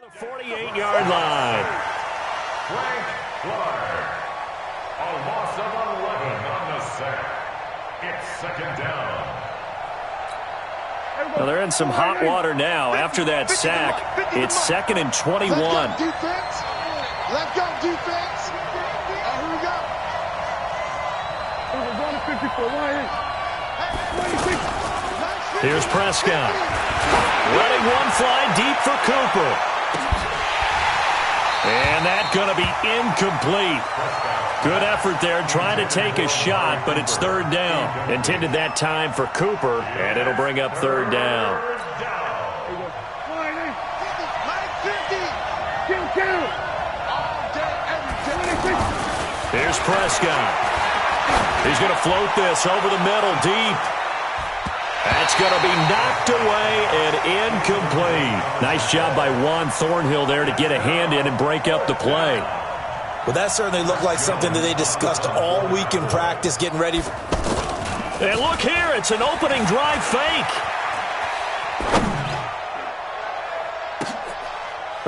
The 48-yard line. Frank Clark. A loss of 11 on the sack. It's second down. Well, they're in some hot water now after that sack. It's 2nd and 21. Let's go, defense. Let's go, defense. Here we go. We're going to 54. Here's Prescott. Letting one fly deep for Cooper. And that's going to be incomplete. Good effort there, trying to take a shot, but it's 3rd down. Intended that time for Cooper, and it'll bring up 3rd down. Here's Prescott. He's going to float this over the middle, deep. That's going to be knocked away and incomplete. Nice job by Juan Thornhill there to get a hand in and break up the play. Well, that certainly looked like something that they discussed all week in practice, getting ready. And look here, it's an opening drive fake.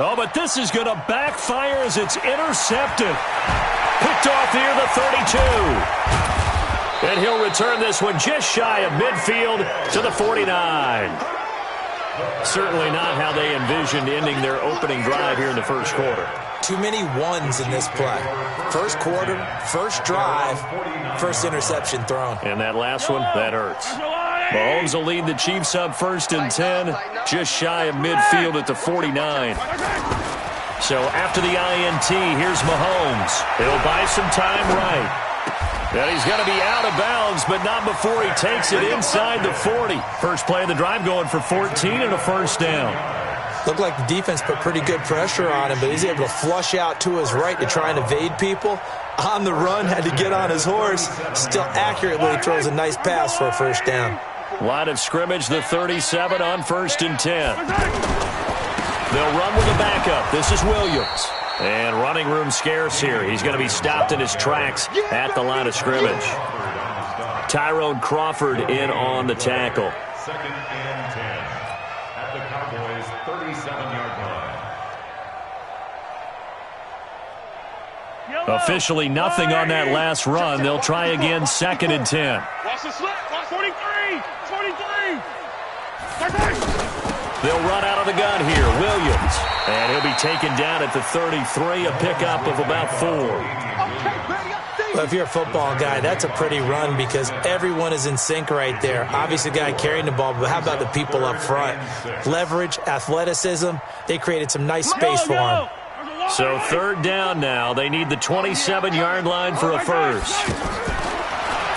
Oh, but this is going to backfire as it's intercepted. Picked off here, the 32. And he'll return this one just shy of midfield to the 49. Certainly not how they envisioned ending their opening drive here in the first quarter. Too many ones in this play. First quarter, first drive, first interception thrown. And that last one, that hurts. Mahomes will lead the Chiefs up 1st and 10, just shy of midfield at the 49. So after the INT, here's Mahomes. He'll buy some time right. And he's going to be out of bounds, but not before he takes it inside the 40. First play of the drive going for 14 and a 1st down. Looked like the defense put pretty good pressure on him, but he's able to flush out to his right to try and evade people. On the run, had to get on his horse. Still accurately throws a nice pass for a 1st down. Line of scrimmage, the 37 on 1st and 10. They'll run with a backup. This is Williams. And running room scarce here. He's going to be stopped in his tracks at the line of scrimmage. Tyrone Crawford in on the tackle. 2nd and 10 at the Cowboys' 37-yard line. Officially nothing on that last run. They'll try again 2nd and 10. Watch the slip. Watch 43. 43. They'll run out of the gun here. Williams. And he'll be taken down at the 33, a pickup of about 4. Well, if you're a football guy, that's a pretty run because everyone is in sync right there. Obviously, the guy carrying the ball, but how about the people up front? Leverage, athleticism, they created some nice space for him. So 3rd down now. They need the 27-yard line for a first.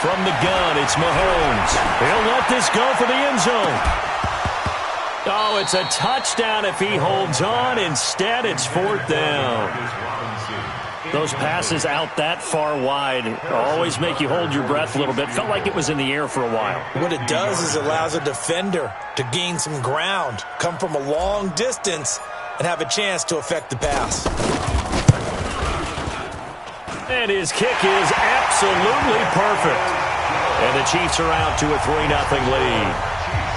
From the gun, it's Mahomes. He'll let this go for the end zone. Oh, it's a touchdown if he holds on. Instead, it's 4th down. Those passes out that far wide always make you hold your breath a little bit. Felt like it was in the air for a while. What it does is it allows a defender to gain some ground, come from a long distance, and have a chance to affect the pass. And his kick is absolutely perfect. And the Chiefs are out to a 3-0 lead.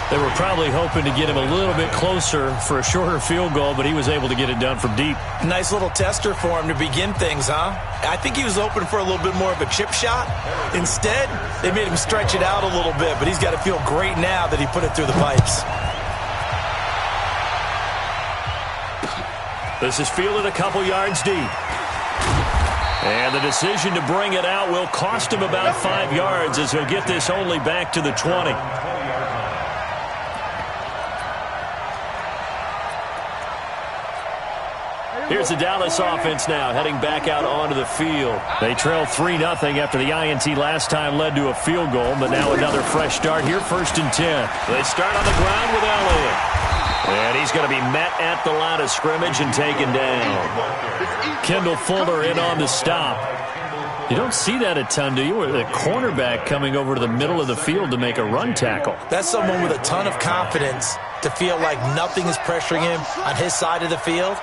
They were probably hoping to get him a little bit closer for a shorter field goal, but he was able to get it done from deep. Nice little tester for him to begin things, huh? I think he was hoping for a little bit more of a chip shot. Instead, they made him stretch it out a little bit, but he's got to feel great now that he put it through the pipes. This is fielded a couple yards deep. And the decision to bring it out will cost him about 5 yards as he'll get this only back to the 20. Here's the Dallas offense now, heading back out onto the field. They trail 3-0 after the INT last time led to a field goal, but now another fresh start here, 1st and 10. They start on the ground with Elliott. And he's going to be met at the line of scrimmage and taken down. Kendall Fuller in on the stop. You don't see that a ton, do you? With a cornerback coming over to the middle of the field to make a run tackle. That's someone with a ton of confidence to feel like nothing is pressuring him on his side of the field.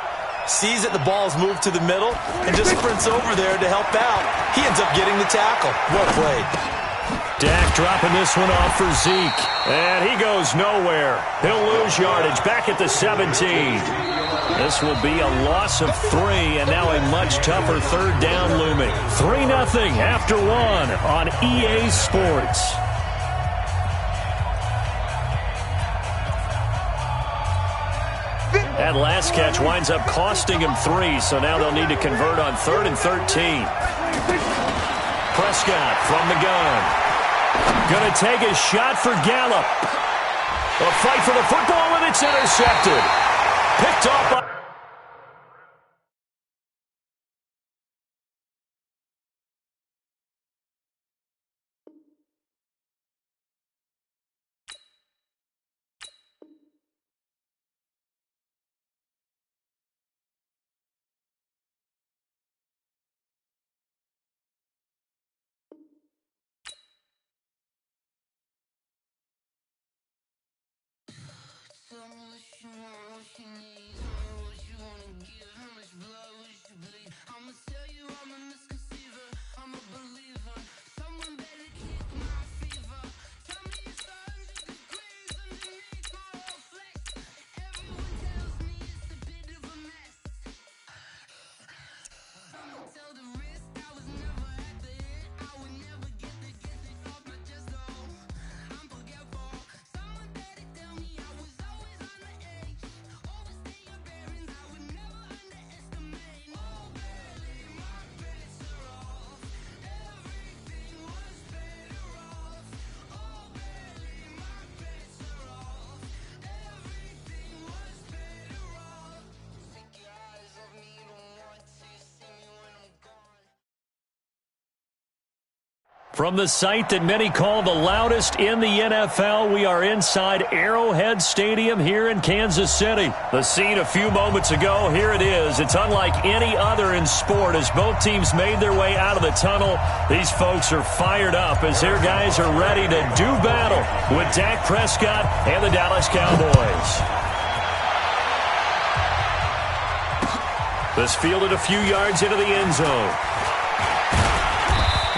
Sees that the ball's moved to the middle and just sprints over there to help out. He ends up getting the tackle. Well played. Dak dropping this one off for Zeke. And he goes nowhere. He'll lose yardage back at the 17. This will be a loss of 3, and now a much tougher third down looming. 3-0 after 1 on EA Sports. That last catch winds up costing him 3, so now they'll need to convert on 3rd and 13. Prescott from the gun. Going to take a shot for Gallup. A fight for the football, and it's intercepted. Picked off by... From the site that many call the loudest in the NFL, we are inside Arrowhead Stadium here in Kansas City. The scene a few moments ago, here it is. It's unlike any other in sport as both teams made their way out of the tunnel. These folks are fired up as their guys are ready to do battle with Dak Prescott and the Dallas Cowboys. This fielded a few yards into the end zone.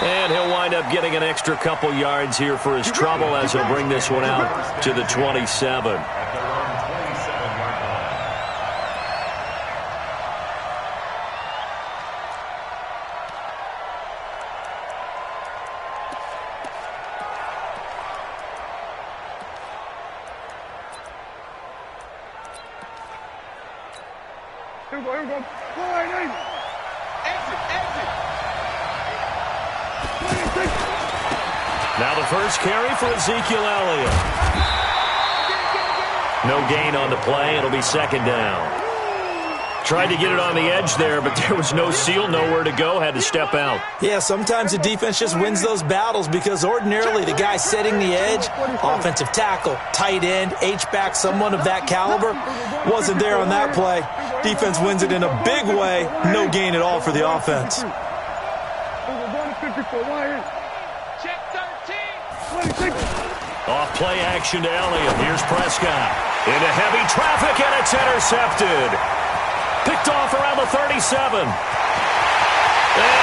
And he'll wind up getting an extra couple yards here for his trouble as he'll bring this one out to the 27. Here we go. Exit. Now the first carry for Ezekiel Elliott. No gain on the play. It'll be second down. Tried to get it on the edge there, but there was no seal, nowhere to go, had to step out. Yeah, sometimes the defense just wins those battles because ordinarily the guy setting the edge, offensive tackle, tight end, H-back, someone of that caliber, wasn't there on that play. Defense wins it in a big way. No gain at all for the offense. Off play action to Elliott. Here's Prescott. Into heavy traffic, and it's intercepted. Picked off around the 37. And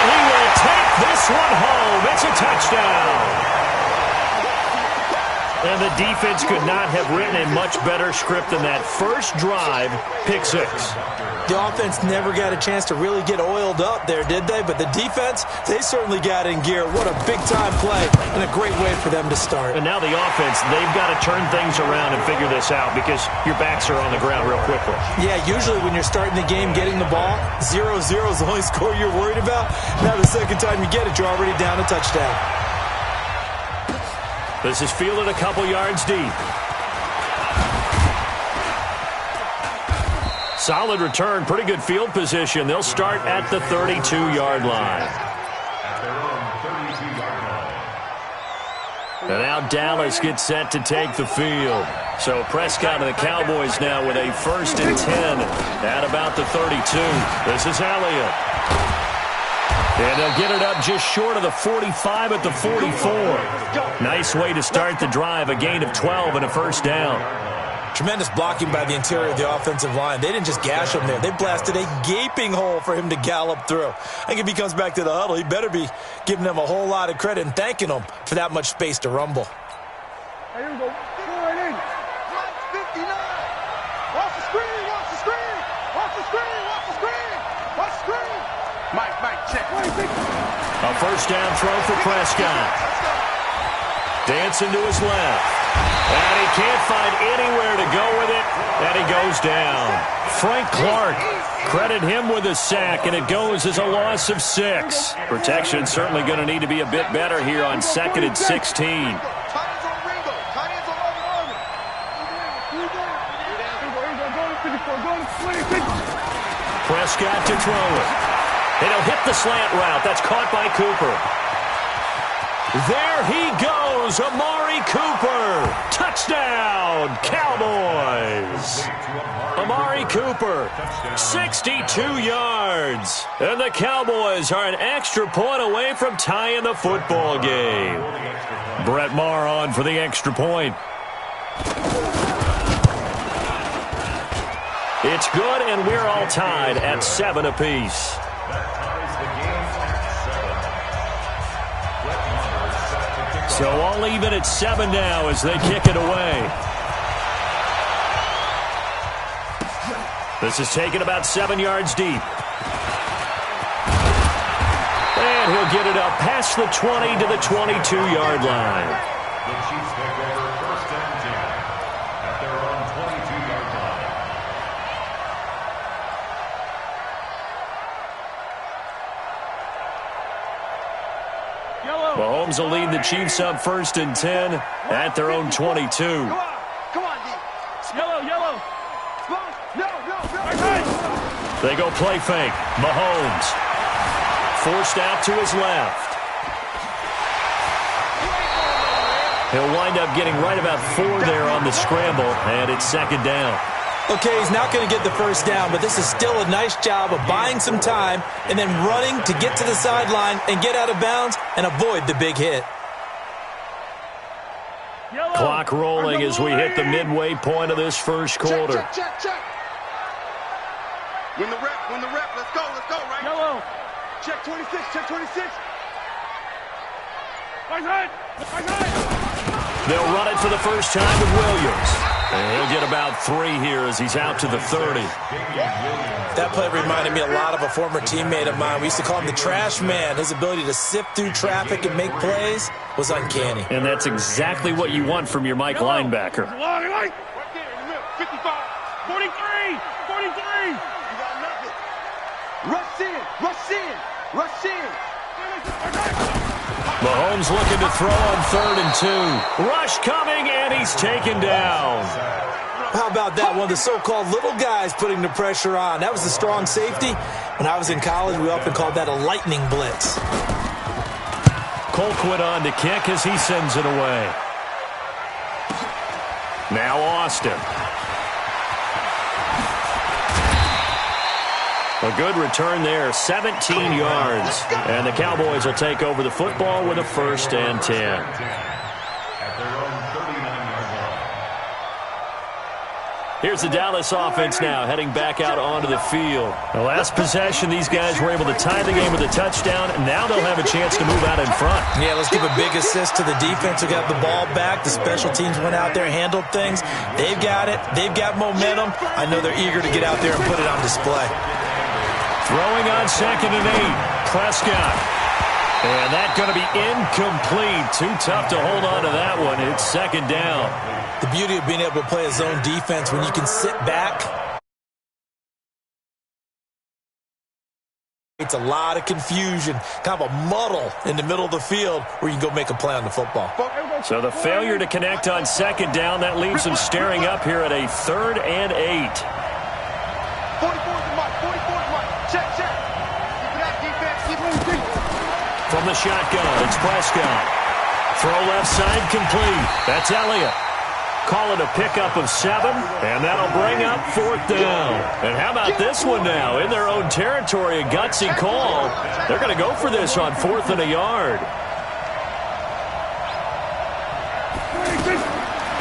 he will take this one home. It's a touchdown. And the defense could not have written a much better script than that first drive, pick 6. The offense never got a chance to really get oiled up there, did they? But the defense, they certainly got in gear. What a big-time play and a great way for them to start. And now the offense, they've got to turn things around and figure this out because your backs are on the ground real quickly. Yeah, usually when you're starting the game getting the ball, 0-0 is the only score you're worried about. Now the second time you get it, you're already down a touchdown. This is fielded a couple yards deep. Solid return, pretty good field position. They'll start at the 32-yard line. And now Dallas gets set to take the field. So Prescott and the Cowboys now with a 1st and 10 at about the 32. This is Elliott. And they'll get it up just short of the 45 at the 44. Nice way to start the drive, a gain of 12 and a first down. Tremendous blocking by the interior of the offensive line. They didn't just gash him there. They blasted a gaping hole for him to gallop through. I think if he comes back to the huddle, he better be giving them a whole lot of credit and thanking them for that much space to rumble. Here we go. Go right in. 59. Watch the screen. Watch the screen. Watch the screen. Watch the screen. Watch the screen. Mike, check. A first down throw for Prescott. Dancing to his left. And he can't find anywhere to go with it, and he goes down. Frank Clark, credit him with a sack, and it goes as a loss of 6. Protection certainly going to need to be a bit better here on 2nd and 16. Prescott to throw it. And he'll hit the slant route. That's caught by Cooper. There he goes, Amari Cooper. Touchdown, Cowboys. Amari Cooper, 62 yards. And the Cowboys are an extra point away from tying the football game. Brett Maher on for the extra point. It's good, and we're all tied at 7 apiece. So all even at 7 now as they kick it away. This is taken about 7 yards deep. And he'll get it up past the 20 to the 22-yard line. The Chiefs take over 1st and 10 at their own 22-yard line. Mahomes will lead the Chiefs up 1st and 10 at their own 22. Come on, D. Yellow. They go play fake. Mahomes forced out to his left. He'll wind up getting right about 4 there on the scramble, and it's 2nd down. Okay, he's not going to get the first down, but this is still a nice job of buying some time and then running to get to the sideline and get out of bounds and avoid the big hit. Clock rolling as we hit the midway point of this first quarter. Check. Win the rep. Let's go, right? Yellow. Check 26. Right. They'll run it for the first time with Williams. And he'll get about 3 here as he's out to the 30. That play reminded me a lot of a former teammate of mine. We used to call him the trash man. His ability to sift through traffic and make plays was uncanny. And that's exactly what you want from your Mike linebacker. 55. 43. You got nothing. Rush in. Mahomes looking to throw on 3rd and 2. Rush coming, and he's taken down. How about that? One of the so-called little guys putting the pressure on. That was the strong safety. When I was in college, we often called that a lightning blitz. Colquitt on to kick as he sends it away. Now Austin. A good return there, 17 yards. And the Cowboys will take over the football with a 1st and 10. At their own 39-yard line. Here's the Dallas offense now, heading back out onto the field. The last possession, these guys were able to tie the game with a touchdown, and now they'll have a chance to move out in front. Yeah, let's give a big assist to the defense who got the ball back. The special teams went out there, handled things. They've got it. They've got momentum. I know they're eager to get out there and put it on display. Throwing on 2nd and 8. Prescott. And that's going to be incomplete. Too tough to hold on to that one. It's 2nd down. The beauty of being able to play a zone defense when you can sit back. It's a lot of confusion, kind of a muddle in the middle of the field where you can go make a play on the football. So the failure to connect on 2nd down, that leaves them staring up here at a 3rd and 8. 44's Mike. Check. Keep it out, defense. Keep moving. From the shotgun, it's Prescott. Throw left side complete. That's Elliott. Call it a pickup of 7, and that'll bring up 4th down. And how about this one now? In their own territory, a gutsy call. They're going to go for this on 4th and a yard.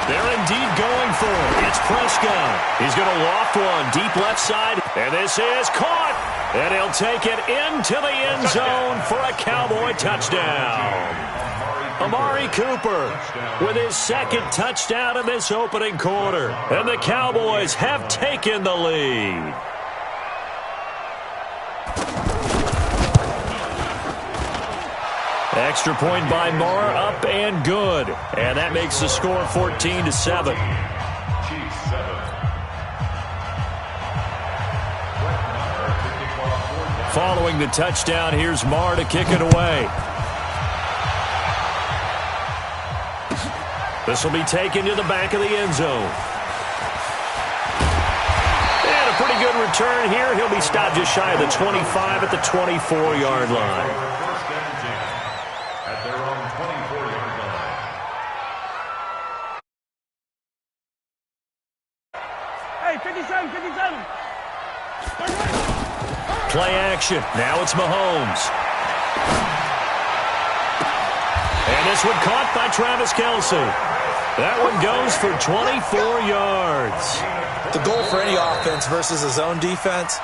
They're indeed going for it. It's Prescott. He's going to loft one deep left side, and this is caught. And he'll take it into the end zone for a Cowboy touchdown. Amari Cooper with his second touchdown in this opening quarter. And the Cowboys have taken the lead. Extra point by Moore, up and good. And that makes the score 14-7. Following the touchdown, here's Moore to kick it away. This will be taken to the back of the end zone. And a pretty good return here. He'll be stopped just shy of the 25 at the 24-yard line. Play action. Now it's Mahomes. And this one caught by Travis Kelce. That one goes for 24 yards. The goal for any offense versus a zone defense,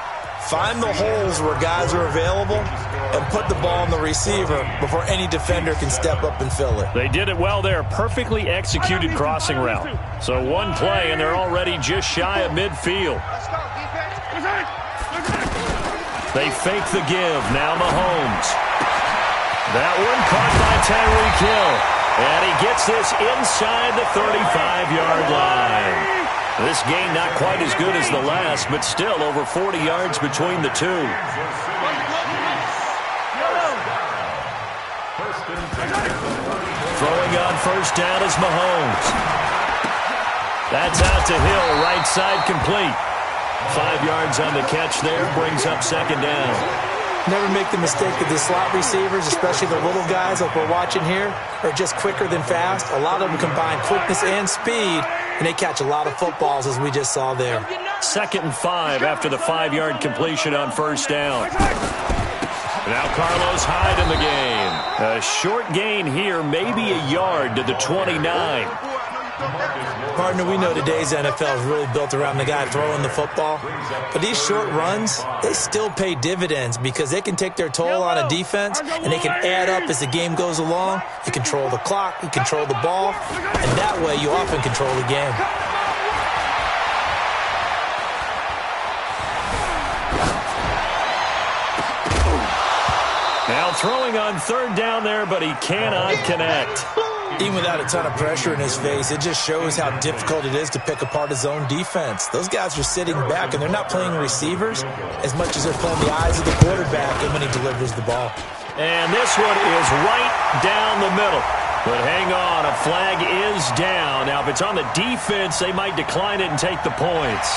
find the holes where guys are available and put the ball on the receiver before any defender can step up and fill it. They did it well there. Perfectly executed crossing route. So one play, and they're already just shy of midfield. They fake the give. Now Mahomes. That one caught by Tyreek Hill. And he gets this inside the 35-yard line. This game not quite as good as the last, but still over 40 yards between the two. Throwing on first down is Mahomes. That's out to Hill, right side complete. 5 yards on the catch there, brings up second down. Never make the mistake that the slot receivers, especially the little guys like we're watching here, are just quicker than fast. A lot of them combine quickness and speed, and they catch a lot of footballs, as we just saw there. 2nd and 5 after the 5-yard completion on first down. Now Carlos Hyde in the game. A short gain here, maybe a yard to the 29. Partner, we know today's NFL is really built around the guy throwing the football. But these short runs, they still pay dividends because they can take their toll on a defense and they can add up as the game goes along. You control the clock, you control the ball, and that way you often control the game. Now throwing on third down there, but he cannot connect. Even without a ton of pressure in his face, it just shows how difficult it is to pick apart his own defense. Those guys are sitting back, and they're not playing receivers as much as they're playing the eyes of the quarterback and when he delivers the ball. And this one is right down the middle. But hang on, a flag is down. Now, if it's on the defense, they might decline it and take the points.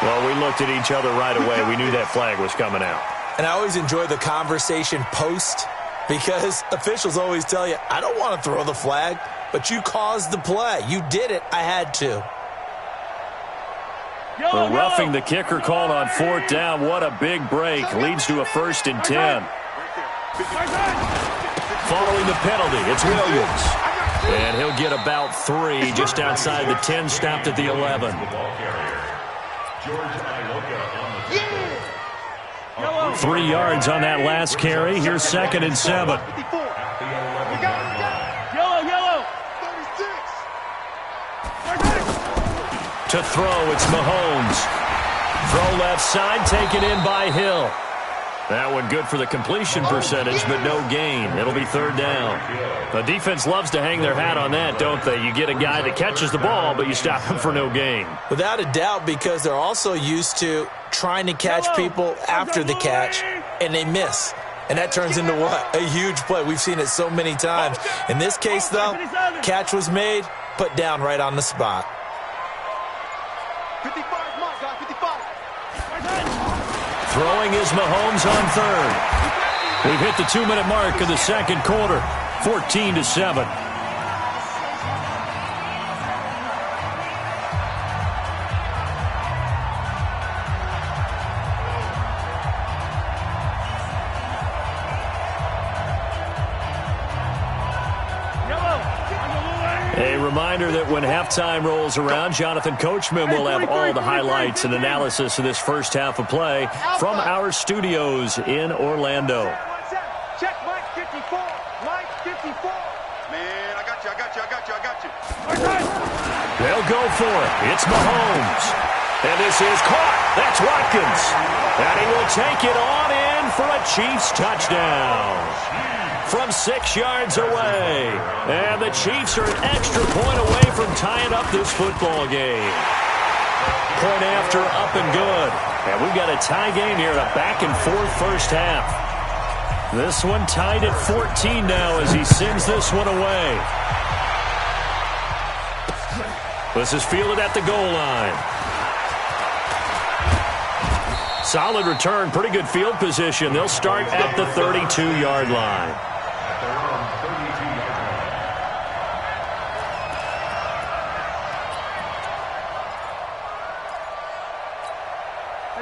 Well, we looked at each other right away. We knew that flag was coming out. And I always enjoy the conversation post, because officials always tell you, I don't want to throw the flag, but you caused the play. You did it. I had to. The roughing the kicker called on fourth down. What a big break. Leads to a 1st and 10. Following the penalty, it's Williams. And he'll get about 3 just outside the 10, stopped at the 11. 3 yards on that last carry. Here's 2nd and 7. To throw, it's Mahomes. Throw left side, taken in by Hill. That one good for the completion percentage, but no gain. It'll be 3rd down. The defense loves to hang their hat on that, don't they? You get a guy that catches the ball, but you stop him for no gain. Without a doubt, because they're also used to trying to catch people after the catch, and they miss. And that turns into what? A huge play. We've seen it so many times. In this case, though, catch was made, put down right on the spot. 55, come on, guys, 55. Throwing is Mahomes on 3rd. We've hit the 2-minute mark of the 2nd quarter, 14-7. A reminder that when halftime rolls around, Jonathan Coachman will have all the highlights and analysis of this first half of play from our studios in Orlando. Check Mike 54. Mike 54. Man, I got you. They'll go for it. It's Mahomes. And this is caught. That's Watkins. And he will take it on in for a Chiefs touchdown from 6 yards away. And the Chiefs are an extra point away from tying up this football game. Point after, up and good. And we've got a tie game here in a back-and-forth first half. This one tied at 14 now as he sends this one away. This is fielded at the goal line. Solid return, pretty good field position. They'll start at the 32-yard line.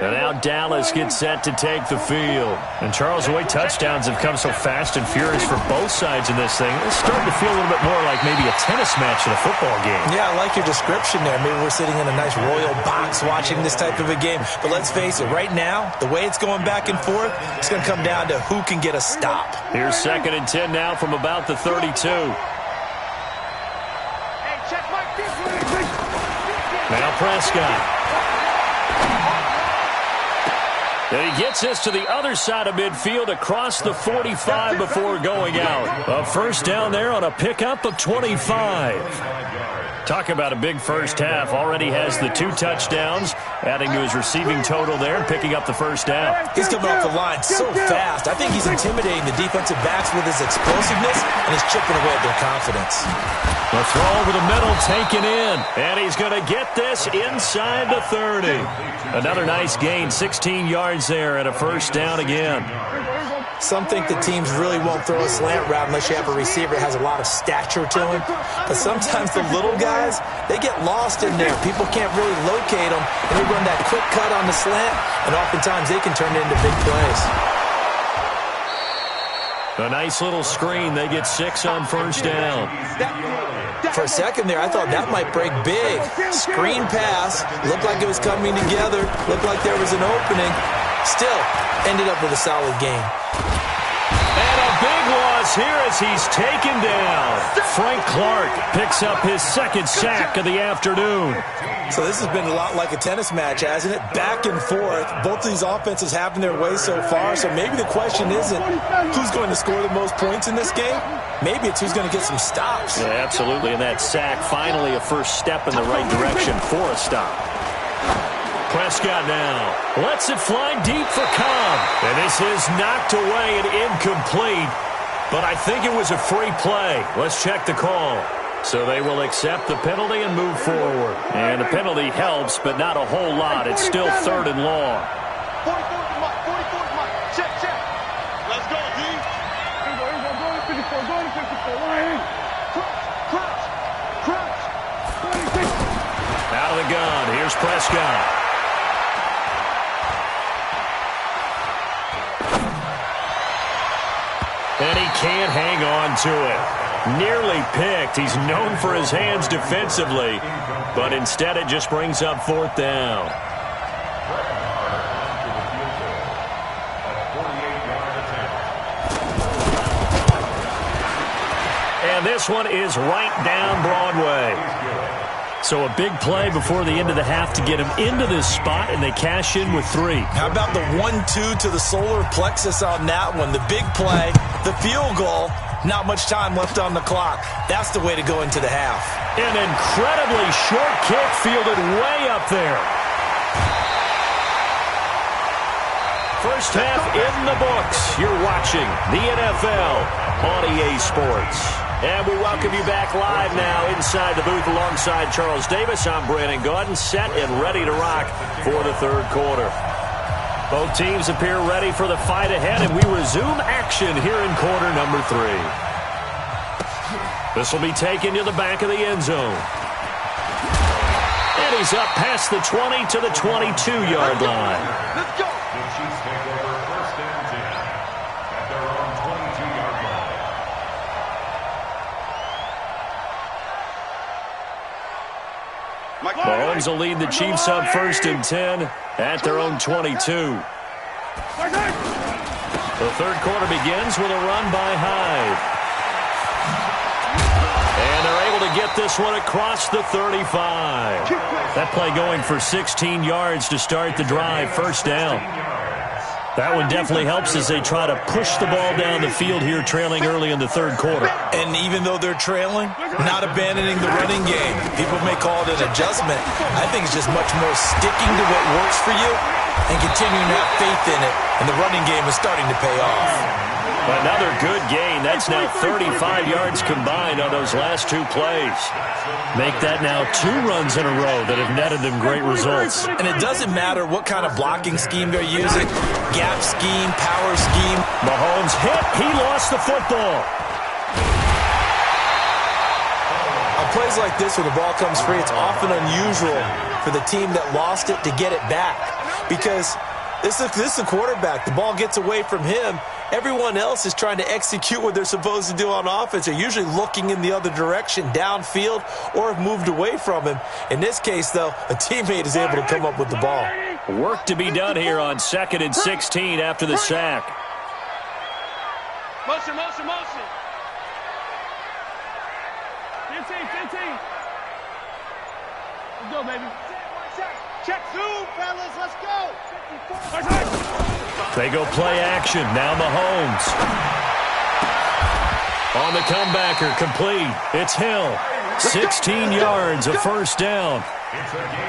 And now Dallas gets set to take the field. And Charles, the way touchdowns have come so fast and furious for both sides in this thing, it's starting to feel a little bit more like maybe a tennis match than a football game. Yeah, I like your description there. Maybe we're sitting in a nice royal box watching this type of a game. But let's face it, right now, the way it's going back and forth, it's going to come down to who can get a stop. Here's 2nd and 10 now from about the 32. Now Prescott. And he gets this to the other side of midfield across the 45 before going out. A first down there on a pickup of 25. Talk about a big first half. Already has the 2 touchdowns, adding to his receiving total there and picking up the first down. He's coming off the line so fast. I think he's intimidating the defensive backs with his explosiveness, and he's chipping away at their confidence. The throw over the middle taken in, and he's going to get this inside the 30. Another nice gain, 16 yards there, and a first down again. Some think the teams really won't throw a slant route unless you have a receiver that has a lot of stature to him. But sometimes the little guys, they get lost in there. People can't really locate them, and they run that quick cut on the slant, and oftentimes they can turn it into big plays. A nice little screen. They get 6 on first down. For a second there, I thought that might break big. Screen pass. Looked like it was coming together. Looked like there was an opening. Still, ended up with a solid game. And a big loss here as he's taken down. Frank Clark picks up his 2nd sack of the afternoon. So this has been a lot like a tennis match, hasn't it? Back and forth. Both of these offenses having their way so far. So maybe the question isn't who's going to score the most points in this game. Maybe it's who's going to get some stops. Yeah, absolutely. And that sack, finally a first step in the right direction for a stop. Prescott now lets it fly deep for Cobb. And this is knocked away and incomplete. But I think it was a free play. Let's check the call. So they will accept the penalty and move forward. And the penalty helps, but not a whole lot. It's still 3rd and long. 44's Mike. 44's Mike. Check. Let's go, D. Here we go. Go to 54. Go to 54. Line. Crouch. 26. Out of the gun. Here's Prescott. And he can't hang on to it. Nearly picked. He's known for his hands defensively, but instead it just brings up 4th down. And this one is right down Broadway. So a big play before the end of the half to get him into this spot, and they cash in with 3. How about the 1-2 to the solar plexus on that one? The big play, the field goal, not much time left on the clock. That's the way to go into the half. An incredibly short kick fielded way up there. First half in the books. You're watching the NFL on EA Sports. And we welcome you back live now inside the booth alongside Charles Davis. I'm Brandon Gaudin, set and ready to rock for the 3rd quarter. Both teams appear ready for the fight ahead, and we resume action here in quarter number 3. This will be taken to the back of the end zone. And he's up past the 20 to the 22-yard line. Let's go. The Chiefs take over 1st and 10 at their own 22-yard line. Mahomes will lead the Chiefs up 1st and 10 at their own 22. The third quarter begins with a run by Hyde. And they're able to get this one across the 35. That play going for 16 yards to start the drive, 1st down. That one definitely helps as they try to push the ball down the field here, trailing early in the third quarter. And even though they're trailing, not abandoning the running game. People may call it an adjustment. I think it's just much more sticking to what works for you and continuing to have faith in it. And the running game is starting to pay off. Another good gain. That's now 35 yards combined on those last 2 plays. Make that now 2 runs in a row that have netted them great results. And it doesn't matter what kind of blocking scheme they're using, gap scheme, power scheme. Mahomes hit. He lost the football. On plays like this where the ball comes free, it's often unusual for the team that lost it to get it back. Because this is a quarterback. The ball gets away from him. Everyone else is trying to execute what they're supposed to do on offense. They're usually looking in the other direction, downfield, or have moved away from him. In this case, though, a teammate is able to come up with the ball. Work to be done here on 2nd and 16 after the sack. Motion. 15. Let's go, baby. Check zoom, fellas. Let's go. They go play action. Now Mahomes. On the comebacker, complete. It's Hill. 16 yards, a 1st down.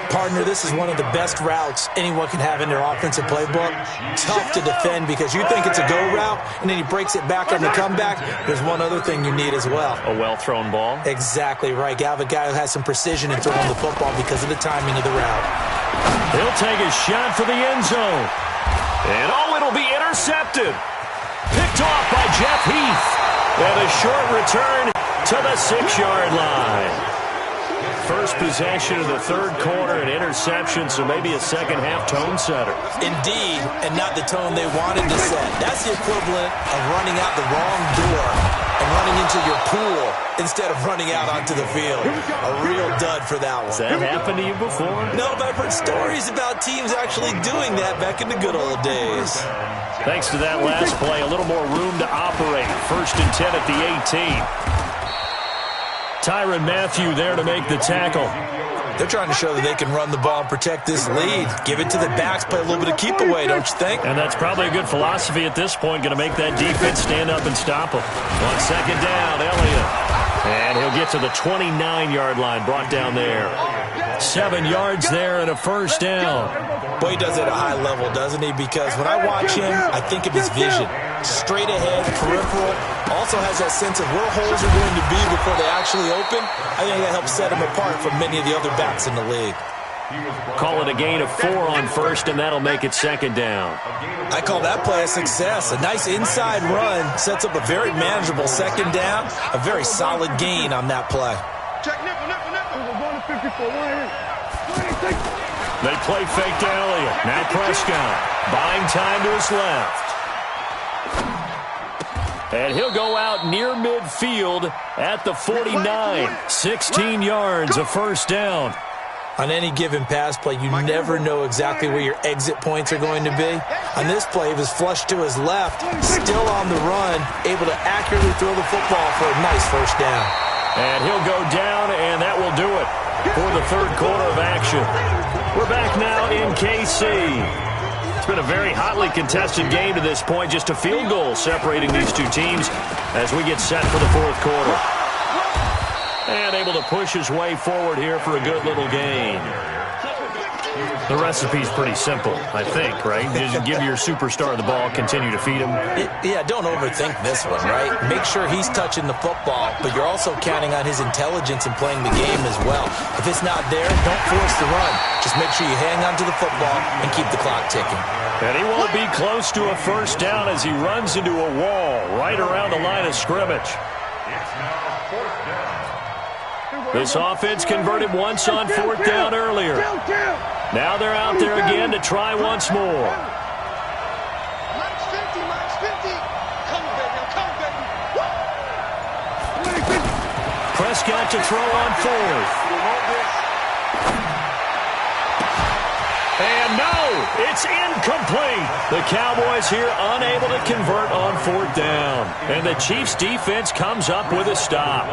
Partner, this is one of the best routes anyone can have in their offensive playbook. Tough to defend because you think it's a go route, and then he breaks it back on the comeback. There's one other thing you need as well. A well-thrown ball. Exactly right. You have a guy who has some precision in throwing the football because of the timing of the route. He'll take a shot for the end zone. And, it'll be intercepted. Picked off by Jeff Heath. And a short return to the 6-yard line. First possession of the third quarter, an interception, so maybe a second-half tone setter. Indeed, and not the tone they wanted to set. That's the equivalent of running out the wrong door and running into your pool instead of running out onto the field. A real dud for that one. Has that happened to you before? No, but I've heard stories about teams actually doing that back in the good old days. Thanks to that last play, a little more room to operate. 1st and 10 at the 18. Tyrann Mathieu there to make the tackle. They're trying to show that they can run the ball and protect this lead. Give it to the backs, play a little bit of keep away, don't you think? And that's probably a good philosophy at this point, going to make that defense stand up and stop them. On 2nd down, Elliott. And he'll get to the 29-yard line, brought down there. 7 yards there and a 1st down. Boy, he does it at a high level, doesn't he? Because when I watch him, I think of his vision. Straight ahead, peripheral. Also has that sense of where holes are going to be before they actually open. I think that helps set him apart from many of the other backs in the league. Call it a gain of 4 on 1st, and that'll make it 2nd down. I call that play a success. A nice inside run sets up a very manageable 2nd down. A very solid gain on that play. Check nickel. We're going to 54. They play fake to Elliott. Now Prescott buying time to his left. And he'll go out near midfield at the 49. 16 yards, a 1st down. On any given pass play, you never know exactly where your exit points are going to be. On this play, he was flushed to his left, still on the run, able to accurately throw the football for a nice 1st down. And he'll go down, and that will do it for the third quarter of action. We're back now in KC. It's been a very hotly contested game to this point. Just a field goal separating these two teams as we get set for the fourth quarter. And able to push his way forward here for a good little gain. The recipe's pretty simple, I think, right? Just give your superstar the ball, continue to feed him. Yeah, don't overthink this one, right? Make sure he's touching the football, but you're also counting on his intelligence in playing the game as well. If it's not there, don't force the run. Just make sure you hang on to the football and keep the clock ticking. And he won't be close to a 1st down as he runs into a wall right around the line of scrimmage. It's now 4th down. This offense converted once on 4th down earlier. Now they're out there again to try once more. Max 50. Come, baby. Prescott to throw on 4th. And no, it's incomplete. The Cowboys here unable to convert on 4th down. And the Chiefs defense comes up with a stop.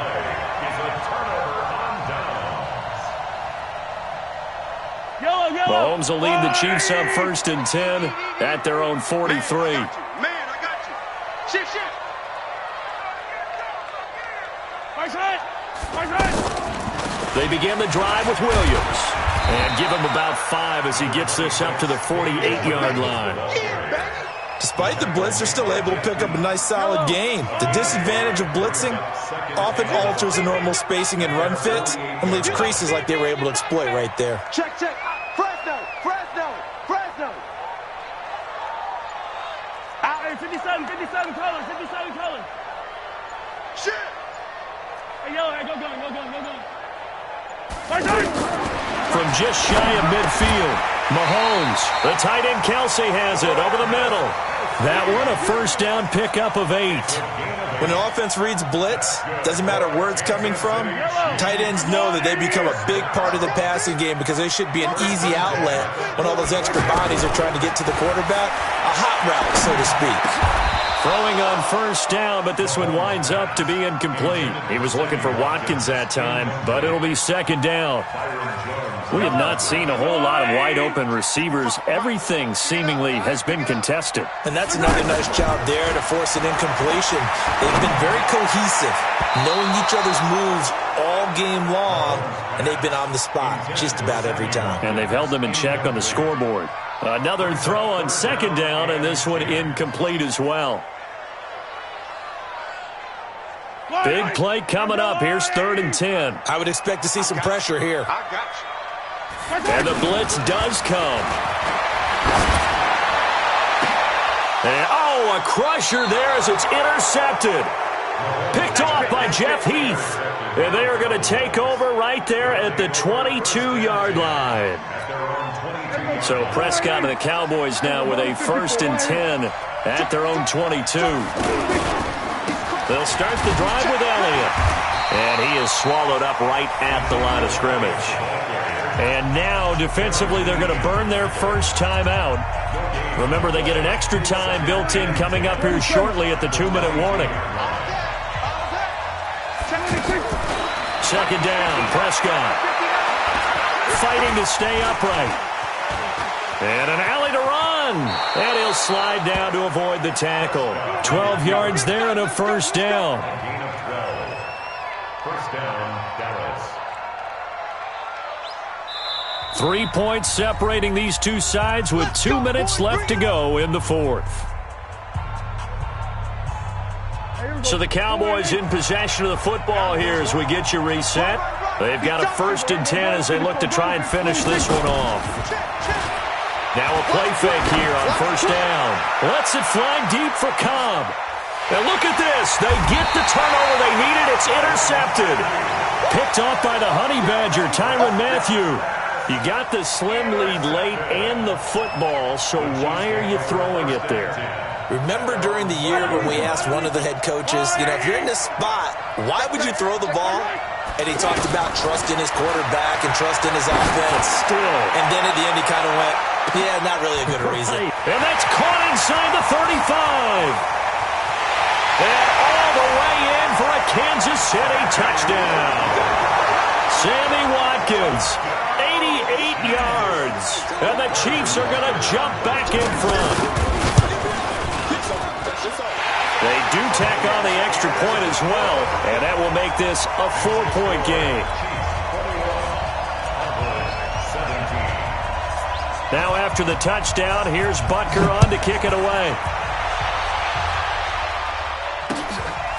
Mahomes will lead the Chiefs up 1st and 10 at their own 43. Man, I got you. Shift. They begin the drive with Williams. And give him about 5 as he gets this up to the 48-yard line. Despite the blitz, they're still able to pick up a nice, solid gain. The disadvantage of blitzing often alters the normal spacing and run fits and leaves creases like they were able to exploit right there. Check. Fresno. Out here, 57 colors. Shit. Hey, yellow, go going. From just shy of midfield, Mahomes, the tight end Kelsey has it over the middle. That one a 1st down pickup of 8. When an offense reads blitz, doesn't matter where it's coming from, tight ends know that they become a big part of the passing game because they should be an easy outlet when all those extra bodies are trying to get to the quarterback. A hot route, so to speak. Throwing on 1st down, but this one winds up to be incomplete. He was looking for Watkins that time, but it'll be 2nd down. We have not seen a whole lot of wide-open receivers. Everything seemingly has been contested. And that's another nice job there to force an incompletion. They've been very cohesive, knowing each other's moves all game long, and they've been on the spot just about every time. And they've held them in check on the scoreboard. Another throw on 2nd down, and this one incomplete as well. Big play coming up. Here's 3rd and 10. I would expect to see some pressure here. I got you. And the blitz does come. And, a crusher there as it's intercepted. Picked off by Jeff Heath. And they are going to take over right there at the 22-yard line. So Prescott and the Cowboys now with a 1st and 10 at their own 22. They'll start the drive with Elliott. And he is swallowed up right at the line of scrimmage. And now, defensively, they're going to burn their 1st time out. Remember, they get an extra time built in coming up here shortly at the 2-minute warning. 2nd down, Prescott. Fighting to stay upright. And an alley to run. And he'll slide down to avoid the tackle. 12 yards there and a 1st down. Gain of 12. 1st down, Dallas. 3 points separating these two sides with 2 minutes left to go in the 4th. So the Cowboys in possession of the football here as we get you reset. They've got a 1st and 10 as they look to try and finish this one off. Now a play fake here on 1st down. Lets it fly deep for Cobb. And look at this. They get the turnover they needed. It's intercepted. Picked off by the Honey Badger, Tyrann Mathieu. You got the slim lead late and the football, so why are you throwing it there? Remember during the year when we asked one of the head coaches, if you're in this spot, why would you throw the ball? And he talked about trust in his quarterback and trust in his offense. Still. And then at the end he kind of went, yeah, not really a good reason. And that's caught inside the 35. And all the way in for a Kansas City touchdown. Sammy Watkins, 88 yards. And the Chiefs are going to jump back in front. They do tack on the extra point as well, and that will make this a 4-point game. Now after the touchdown, here's Butker on to kick it away.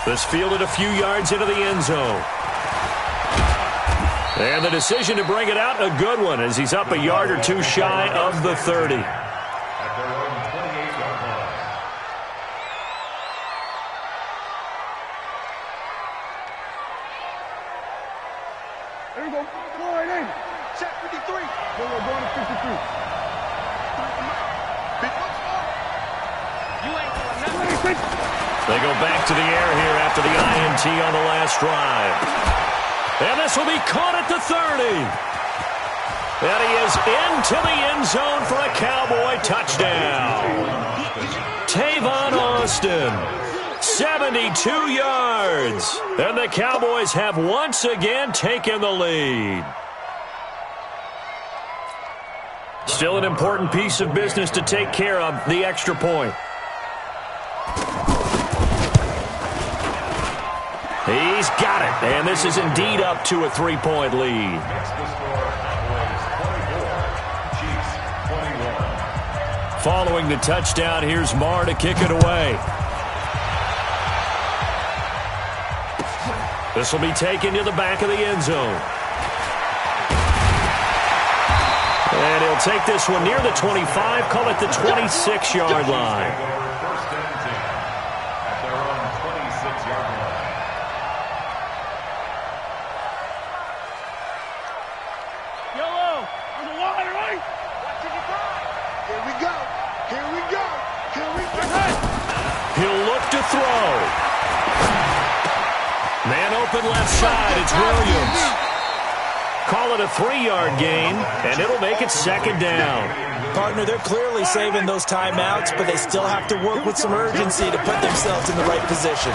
This fielded a few yards into the end zone. And the decision to bring it out, a good one, as he's up a yard or two shy of the 30. At their own 28-yard line. There you go. Go right in. Check 53. Go going to 53. You ain't doing nothing. They go back to the air here after the INT on the last drive. And this will be caught at the 30. And he is into the end zone for a Cowboy touchdown. Tavon Austin, 72 yards. And the Cowboys have once again taken the lead. Still an important piece of business to take care of, the extra point. He's got it, and this is indeed up to a 3-point lead. Following the touchdown, here's Marr to kick it away. This will be taken to the back of the end zone. And he'll take this one near the 25, call it the 26-yard line. Yellow, on the line, right? Here we go. Here we go. Here we go. He'll look to throw. Man open left side, it's Williams. Call it a 3-yard gain, and it'll make it second down. Partner, they're clearly saving those timeouts, but they still have to work with some urgency to put themselves in the right position.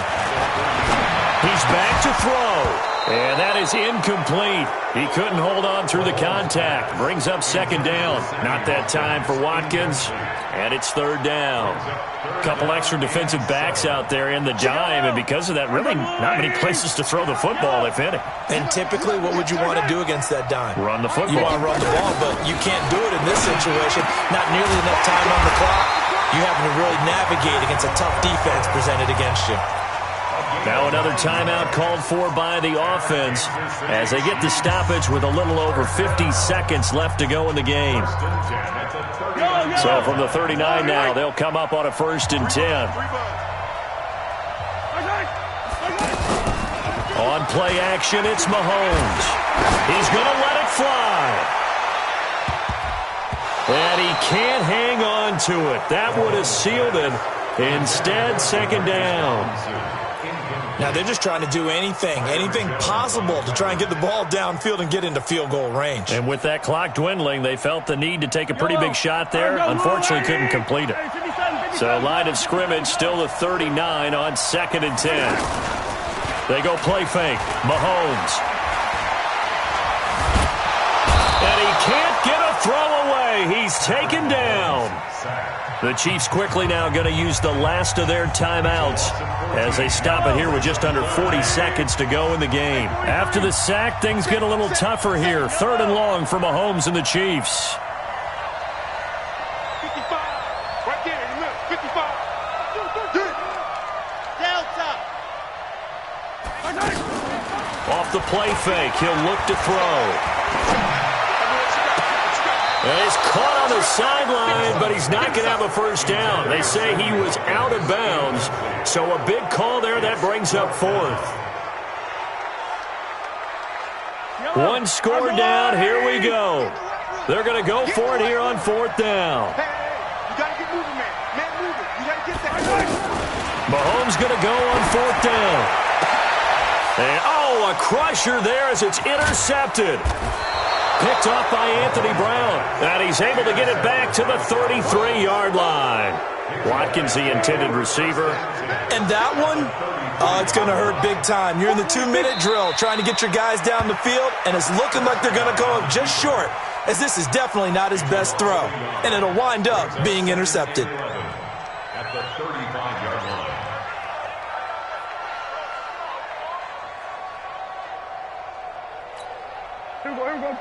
He's back to throw, and that is incomplete. He couldn't hold on through the contact. Brings up second down. Not that time for Watkins, and it's third down. Couple extra defensive backs out there in the dime, and because of that, really not many places to throw the football, if any. And typically, what would you want to do against that dime? Run the football. You want to run the ball, but you can't do it in this situation. Not nearly enough time on the clock. You having to really navigate against a tough defense presented against you. Now another timeout called for by the offense as they get the stoppage with a little over 50 seconds left to go in the game. So from the 39 now, they'll come up on a 1st and 10. On play action, it's Mahomes. He's going to let it fly. And he can't hang on to it. That would have sealed it. Instead, second down. Now they're just trying to do anything possible to try and get the ball downfield and get into field goal range. And with that clock dwindling, they felt the need to take a pretty big shot there. Unfortunately, couldn't complete it. So line of scrimmage still the 39 on 2nd and 10. They go play fake. Mahomes. And he can't get a throw away. He's taken down. The Chiefs quickly now going to use the last of their timeouts as they stop it here with just under 40 seconds to go in the game. After the sack, things get a little tougher here. 3rd and long for Mahomes and the Chiefs. 55. Right there in the middle. 55. Delta. Off the play fake, he'll look to throw. And he's caught on the sideline, but he's not going to have a first down. They say he was out of bounds, so a big call there that brings up 4th. One score down, here we go. They're going to go for it here on 4th down. Hey, you got to get moving, man. Man, move it. You got to get that. Mahomes going to go on 4th down. And, oh, a crusher there as it's intercepted. Picked off by Anthony Brown. And he's able to get it back to the 33-yard line. Watkins, the intended receiver. And that one, it's going to hurt big time. You're in the 2-minute drill trying to get your guys down the field, and it's looking like they're going to go up just short, as this is definitely not his best throw. And it'll wind up being intercepted. At the 35-yard line. Here we go, here we go.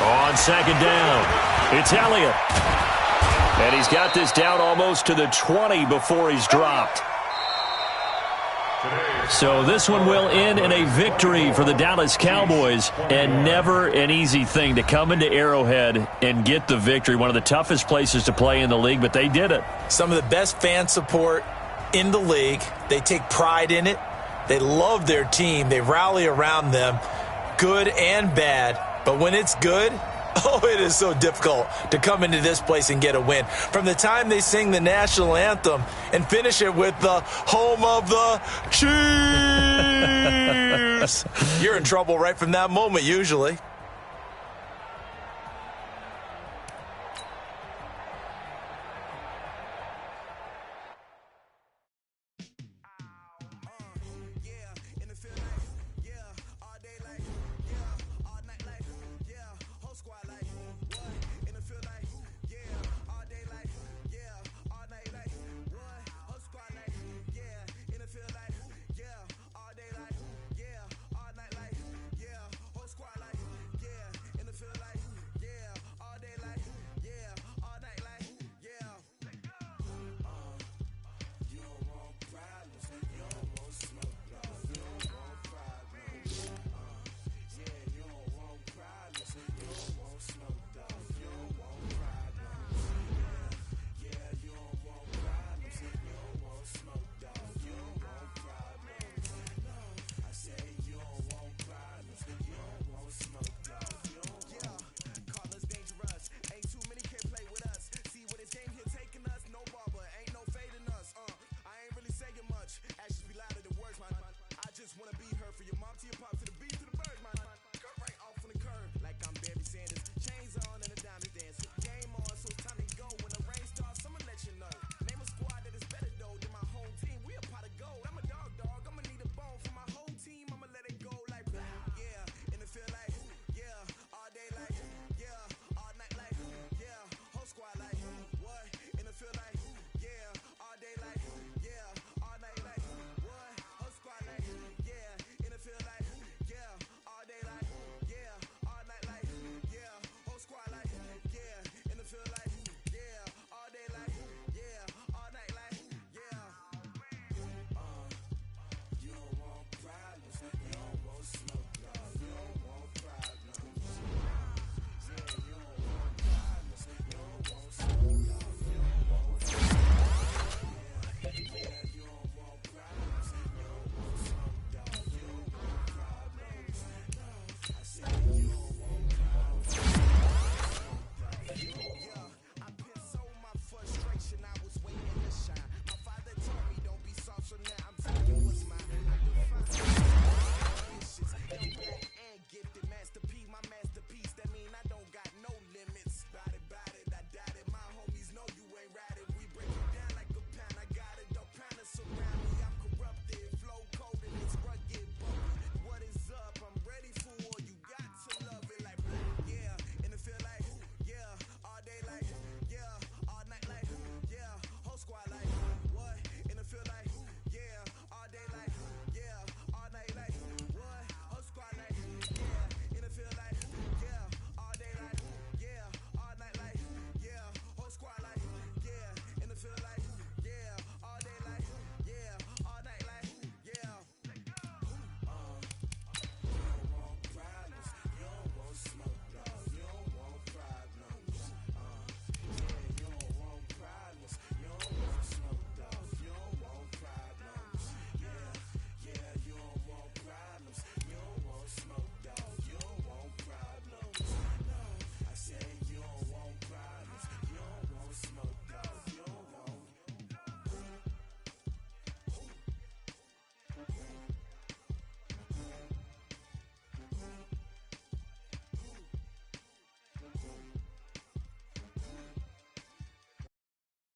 On 2nd down, it's Elliott. And he's got this down almost to the 20 before he's dropped. So this one will end in a victory for the Dallas Cowboys, and never an easy thing to come into Arrowhead and get the victory. One of the toughest places to play in the league, but they did it. Some of the best fan support in the league. They take pride in it. They love their team. They rally around them, good and bad. But when it's good, Oh, it is so difficult to come into this place and get a win. From the time they sing the national anthem and finish it with the home of the Chiefs, you're in trouble right from that moment usually.